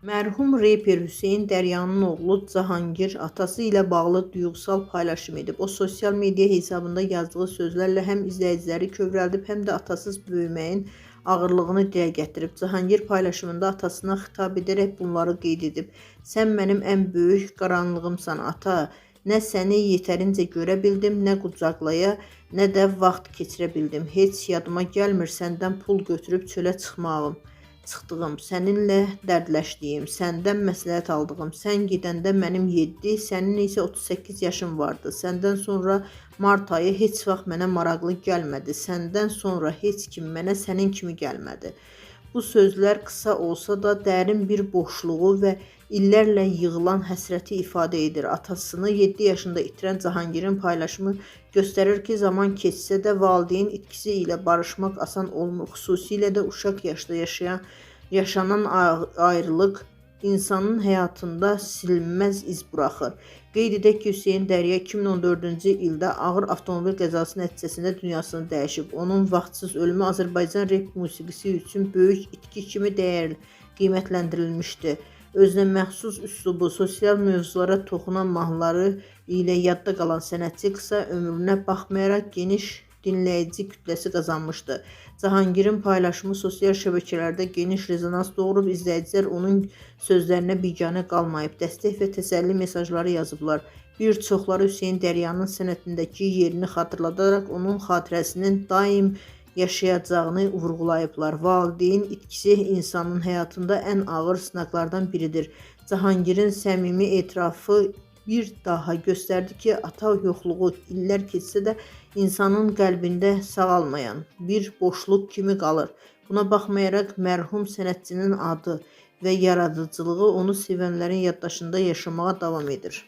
Mərhum reper Hüseyn Dəryanın oğlu Cahangir atası ilə bağlı duyğusal paylaşım edib. O, sosial media hesabında yazdığı sözlərlə həm izləyiciləri kövrəldib, həm də atasız böyüməyin ağırlığını dilə gətirib. Cahangir paylaşımında atasına xitab edərək bunları qeyd edib. Sən mənim ən böyük qaranlığımsan, ata. Nə səni yetərincə görə bildim, nə qucaqlaya, nə də vaxt keçirə bildim. Heç yadıma gəlmir səndən pul götürüb çölə çıxdığım, səninlə dərdləşdiyim, səndən məsləhət aldığım, sən gedəndə mənim 7, sənin isə 38 yaşın vardı. Səndən sonra mart ayı heç vaxt mənə maraqlı gəlmədi. Səndən sonra heç kim mənə sənin kimi gəlmədi. Bu sözlər qısa olsa da dərin bir boşluğu və illərlə yığılan həsrəti ifadə edir. Atasını 7 yaşında itirən Cahangirin paylaşımı göstərir ki, zaman keçsə də valideyn itkisi ilə barışmaq asan olmur. Xüsusilə də uşaq yaşda yaşanan ayrılıq insanın həyatında silinməz iz buraxır. Qeyd edək ki, Hüseyn Dərya 2014-cü ildə ağır avtomobil qəzası nəticəsində dünyasını dəyişib. Onun vaxtsız ölümü Azərbaycan rep musiqisi üçün böyük itki kimi qiymətləndirilmişdi. Özünə məxsus üslubu, sosial mövzulara toxunan mahnıları ilə yadda qalan sənətçi qısa ömrünə baxmayaraq geniş dinləyici kütləsi qazanmışdı. Cahangirin paylaşımı sosial şəbəkələrdə geniş rezonans doğurub, izləyicilər onun sözlərinə biganə qalmayıb, dəstək və təsəlli mesajları yazıblar. Bir çoxları Hüseyn Dəryanın sənətindəki yerini xatırladaraq onun xatirəsinin daim yaşayacağını vurğulayıblar. Valideyn itkisi insanın həyatında ən ağır sınaqlardan biridir. Cahangirin səmimi etirafı bir daha göstərdi ki, ata yoxluğu illər keçsə də insanın qəlbində sağalmayan bir boşluq kimi qalır. Buna baxmayaraq mərhum sənətçinin adı və yaradıcılığı onu sevənlərin yaddaşında yaşamağa davam edir.